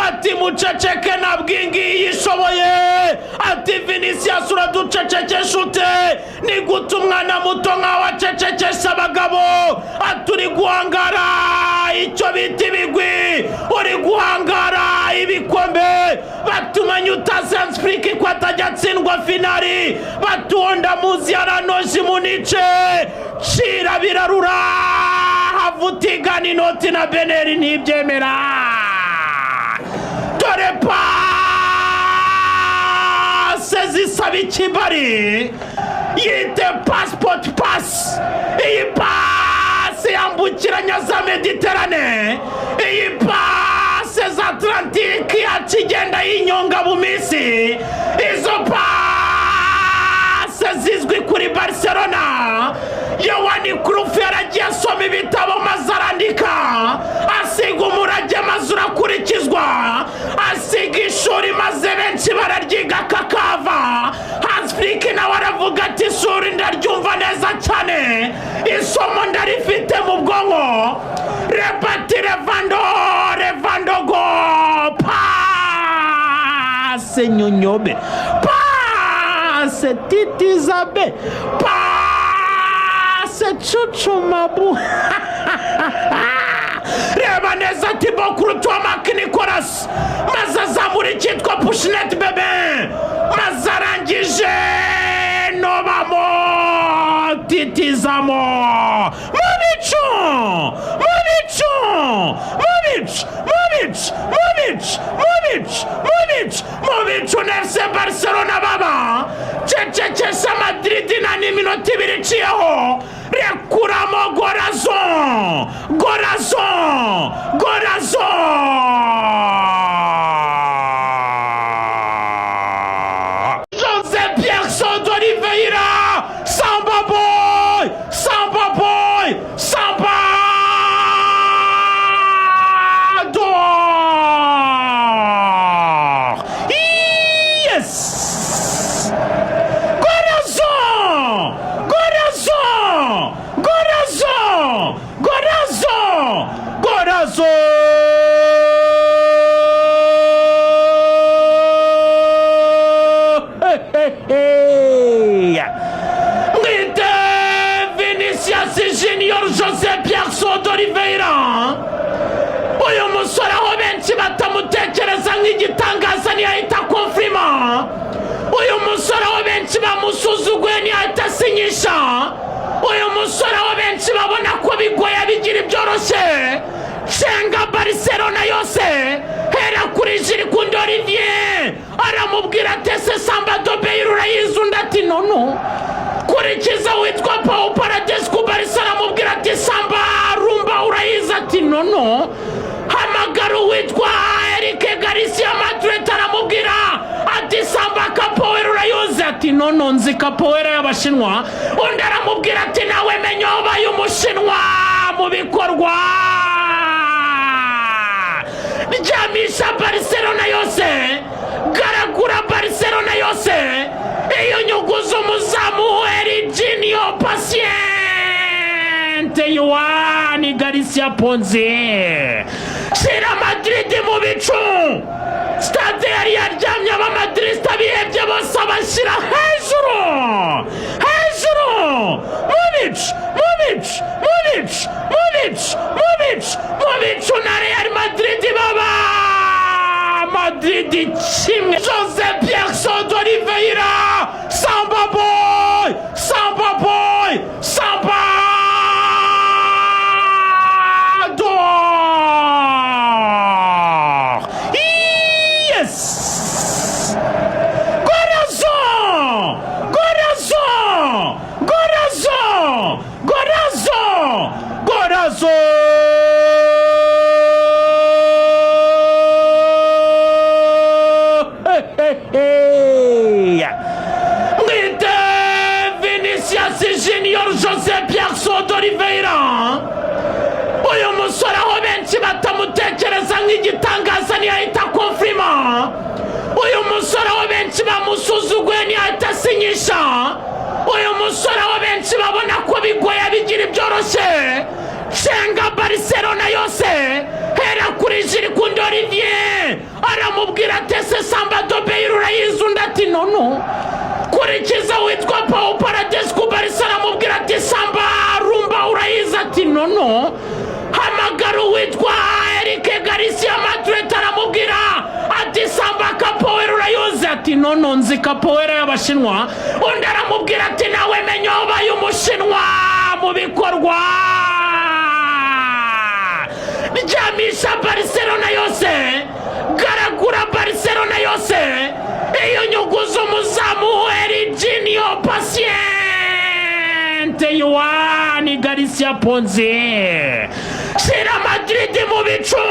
ati muceceke nabwingi yishoboye ati Vinicius uraducecekesha ute ni gute umwana muto nkawe acecekesha abagabo aturi guhangara icyo bita ibigwi uri guhangara ibikombe batumanye utazanspriki ko atajya atsindwa finali batuonda muzi yaranoje munice shira birarura havutigana inoti na Beneri ntibyemera dore pase zisaba ikibari yite passport pass iyi pase yambukiranya za Mediterane iyi pase za Atlantique yakigenda yinyonga bumisi izo pase zizwi kuri Barcelona Yohani Cruyff yaragiye asoma ibitabo maze arandika asiga umurage maze urakurikizwa asiga ishuri maze benshi bararyiga kakava Hans Flick nawe aravuga ati ishuri ndaryumva neza cyane isomo ndarifite mu bwonko repati revandogo pase nyonyobe pase titizabe chuchumabu reba neza Thibaut Courtois Marc Nicolas maze azamura icyitwa pushnet bebe maze arangije nobamo titizamo Movic unefse Barcelona baba cecekesha Madrid na n'iminota ibiri iciyeho rekuramo Gorazon José Pierre d'Oliveira Samba boy Vinicius Junior José Pierre d'Oliveira uyu musore aho benshi batamutekereza nk'igitangaza ntiyahita konfirima uyu musore aho benshi bamusuzuguye ntiyahita asinyisha uyu musore aho benshi babona ko bigoye bigira ibyoroshye shenga Barcelona yose hera kuri Jules Olivier aramubwira ati Samba Dobeiro urayizunda ati nono kurikiza witwa Pau Paredes ku Barcelona aramubwira ati Samba rumba urayiza ati nono hamagara witwa Eric Garcia Madrid aramubwira ati Samba Capoeira urayoze ati nono nzi Capoeira y'abashinwa undi aramubwira ati nawe menya ubaye umushinwa mu bikorwa jamisha Barcelona yose garagura Barcelona yose iyo nyuguzo muzamu Eriginio Paciente Yohani Garcia Ponzi shira Madrid mu bicu stade yari yaryamye abamadrista bihebye bose abashyira hejuru Movic na Real Madrid baba Madrid kimwe José Pierre d'Oliveira Samba boy yes Gorazon Vinicius Junior José Pierre d'Oliveira uyu musore aho benshi batamutekereza nk'igitangaza ntiyahita konfirima uyu musore aho benshi bamusuzuguye ntiyahita asinyisha uyu musore aho benshi babona ko bigoye bigira ibyoroshye shenga Barcelona yose hera kuri Jules Olivier aramubwira ati ese Samba do Beira urayizi? Undi ati nono. Kurikiza witwa Pau Paradisco Barisa aramubwira ati Samba Rumba urayizi? Ati nono. Hamagara witwa Eric Garcia Madrid aramubwira ati Samba Capoeira urayizi? Ati nono nzi Capoeira y'Abashinwa. Undi aramubwira ati nawe menya ubaye Umushinwa mu bikorwa. Jamisha Barcelona yose, garagura Barcelona yose, iyo nyuguzo muzamu Eriginio Paciente Yohani Garcia Ponzi. Shira Madrid mu bicu,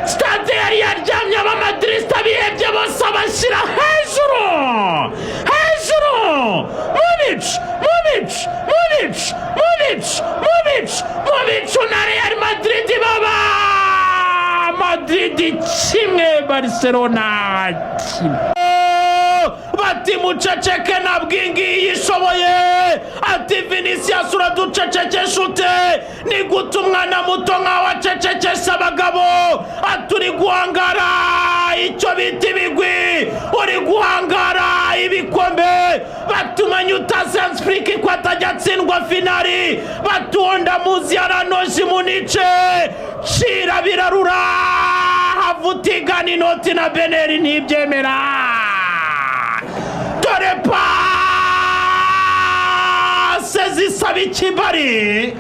stade yari yaryamye abamadrista bihebye bose abashyira hejuru. Mubicu na Real Madrid baba. Madrid kimwe Barcelona kimwe. Bati muceceke nabwingi yishoboye. Ati Vinicius uraducecekesha ute? Ni gute umwana muto nkawe acecekesha abagabo? Aturi guhangara icyo bita ibigwi, uri guhangara ibikombe. Batumanye utazanspriki ko atajya atsindwa finali. Batuonda muzi aranoje munice. Shira birarura havutigana inoti na Beneri ntibyemera. Dore pase zisaba ikibari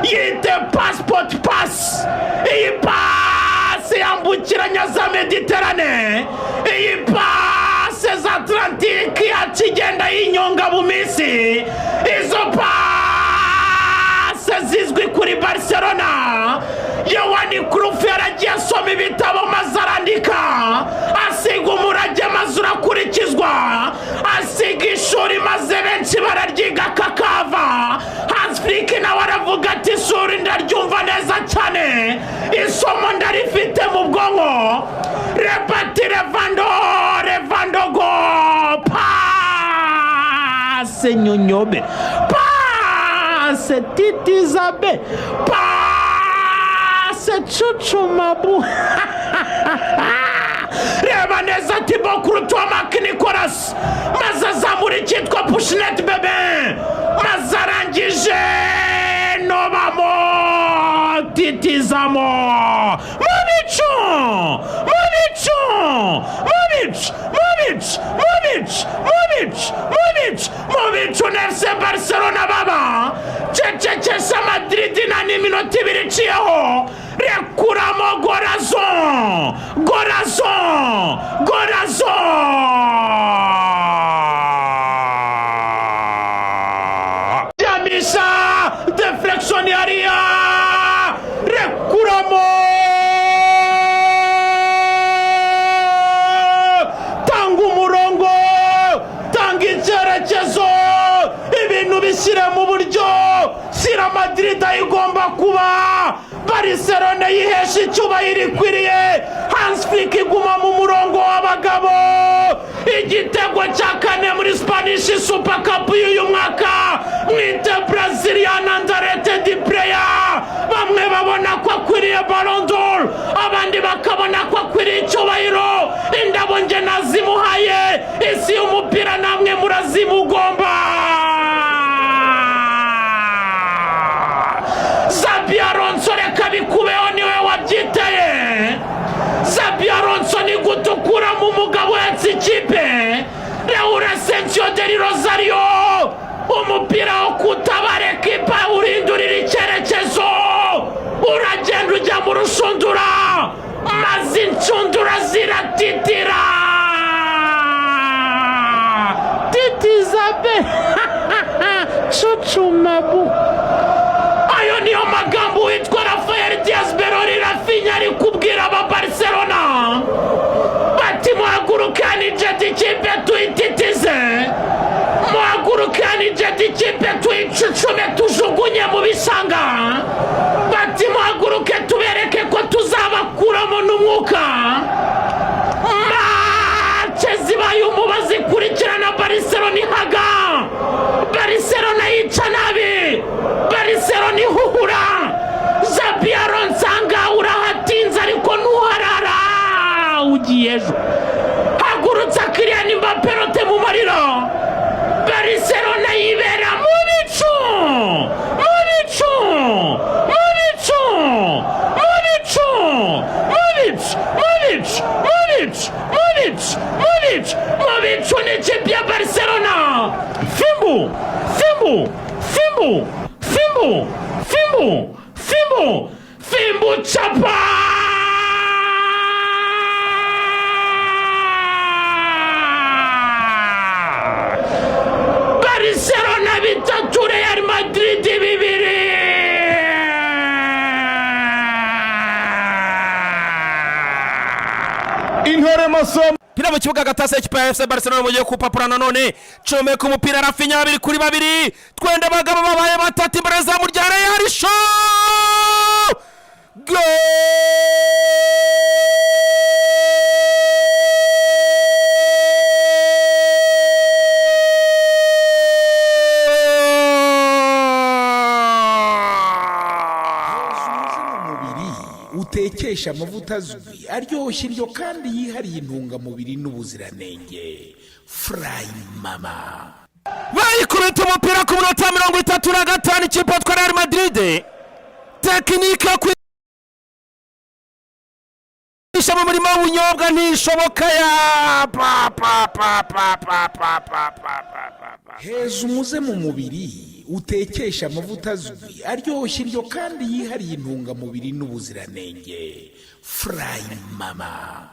yite passport pass. Iyi pase yambukiranya za Mediterane, iyi pase za Atlantique yakigenda yinyonga bumisi. Izo pase zizwi kuri Barcelona. Yohani Cruyff yaragiye asoma ibitabo maze arandika, asiga umurage maze urakurikizwa, asiga ishuri maze benshi bararyiga kakava. Hans Flick nawe aravuga ati ishuri ndaryumva neza cyane, isomo ndarifite mu bwonko. Rebati Revandogo pase nyonyobe, pase titizabe, Chuchumabu. Reba neza Thibaut Courtois Marc Nicolas maze azamura icyitwa Pushnet Bebe maze arangije nobamo titizamo. Movic nefse Barcelona baba. Cecekesha Madrid na n'iminota ibiri iciyeho. Rekuramo Gorazon. Jamisha deflection area. Rekuramo. Tanga umurongo. Tanga icyerekezo. Ibintu bishyire mu buryo. Sira Madrid igomba kuba. Barcelona yihesha icyubahiro ikwiriye. Hans Flick iguma mu murongo w'abagabo. Igitego cya kane muri Spanish Super Cup y'uyu mwaka mwite Brazilian underrated player. Bamwe babona ko akwiriye Ballon d'Or, abandi bakabona ko akwiriye icyubahiro. Indabo nge nazimuhaye, isi y'umupira namwe murazimugomba. Xabi Alonso reka bikubeho niwe wabyiteye. Xabi Alonso ni gutukura mu mugabo yatsi ikipe. Raúl Asensio del Rosario umupira wo kutabara ekipa urindurira icyerekezo. Uragenda ujya mu rushundura maze inshundura ziratitira. Titizabe Chuchumabu. Ayo niyo magambo witwa Rafael Diaz Berori Rafinha ari kubwira aba Barcelona. Bati muhagurukane jeti ikipe tuyititize, muhagurukane jeti ikipe tuyicucume tujugunye mu bishanga. Bati muhaguruke tubereke ko tuzabakuramo n'umwuka. Mace zibaye umubazi kurikirana Barcelona ihaga. Barcelona yica nabi, Barcelona ihuhura. Xabi Alonso urahatinze ariko ntuharara ugiye ejo. Hagurutsa Kylian Mbappé rote mu marira. Barcelona yibera mu bicu. Movic n'ikipe ya Barcelona. Fimbu chapa. Barcelona bitatu Real Madrid bibiri. Intore masomo pira mu kibuga gatase ikipe ya FC Barcelona mugiye kupapura nanone comeka umupira Rafinha 2-2 twende abagabo babaye batatu imbere za murya Real show go utekesha amavuta azwi aryoshye iryo kandi yihariye intungamubiri n'ubuziranenge. Fry Mama bayikubita umupira ku munota 35 ikipe ya Real Madrid tekinike kwisha mu murimo w'ubunyobwa ntishoboka ya heza umuze mu mubiri utekesha amavuta azwi aryoshye iryo kandi yihariye intungamubiri n'ubuziranenge. Fry Mama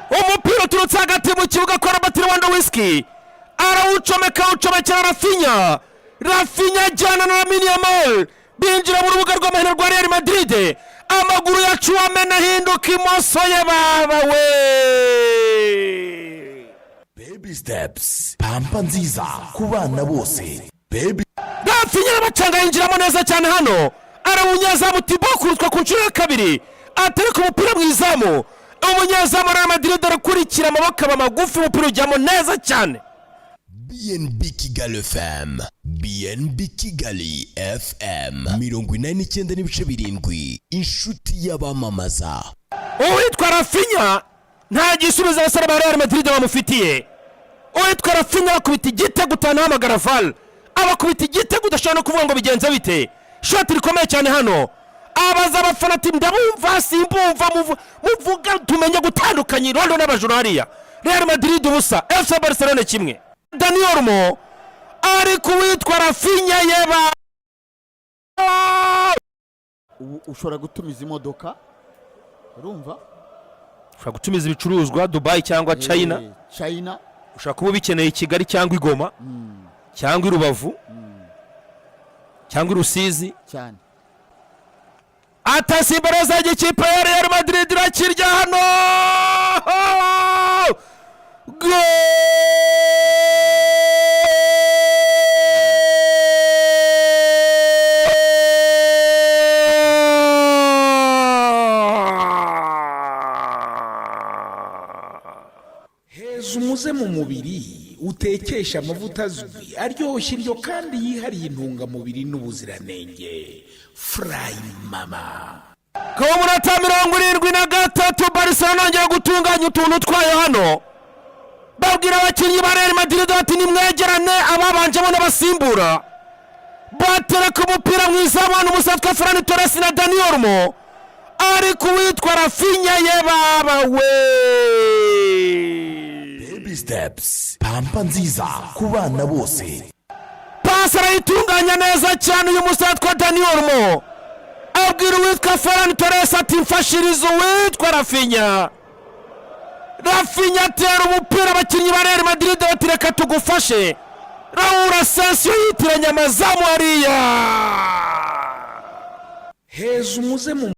umupira uturutse hagati mu kibuga kwa Robert Lewandowski ucomekera Rafinha jana na Lamine Yamal binjira mu rubuga rw'amahina rwa Real Madrid amaguru ya Chouameni ahinduka imoso ye baba we. Baby steps pampa nziza ku bana bose. Baby Rafinha abacanga yinjiramo neza cyane hano arawunyezamu Thibaut kurutwa ku nshuro ya kabiri atereka umupira mu izamu umunyezamu Real Madrid arakurikira amaboko magufi umupira ujyamo neza cyane. BNB Kigali FM BNB Kigali FM 89.7 inshuti y'abamamaza. Uwitwa Rafinha nta gisubizo abasore ba Real Madrid bamufitiye. Uwitwa Rafinha bakubita igitego utanahamagara VAR abakubita igitego udashobora no kuvuga ngo bigenze bite. Shot rikomeye cyane hano abaza abafana ati ndabumva simbumva muvuga tumenye gutandukanya irondo n'abajurariya. Real Madrid ubusa FC Barcelona kimwe. Dani Olmo ari kuwitwa Rafinha yeba ushobora gutumiza imodoka urumva ushobora gutumiza ibicuruzwa Dubai cyangwa China ushobora kuba bikeneye Kigali cyangwa Igoma cyangwa Rubavu cyangwa Rusizi cyane atasimbaraza ikipe ya Real Madrid irakirya hano go heza umuze mu mubiri utekesha amavuta azwi aryoshye iryo kandi yihariye intungamubiri n'ubuziranenge. Fry Mama ku munota 73 Barcelona ngiye gutunganya utuntu twayo hano babwira abakinnyi ba Real Madrid ati nimwegerane ababanjemo n'abasimbura batereka umupira mu izamu n'umusatwa Ferran Torres na Dani Olmo ari kuwitwa Rafinha ye baba we. Baby steps pampa nziza ku bana bose. Pasi arayitunganya neza cyane uyu musatwa Dani Olmo abwira uwitwa Ferran Torres ati mfashiriza uwitwa Rafinha. Rafinha atera umupira abakinnyi ba Real Madrid batireka tugufashe. Raul Asensio yitiranya amazamu hariya. heza umuze mu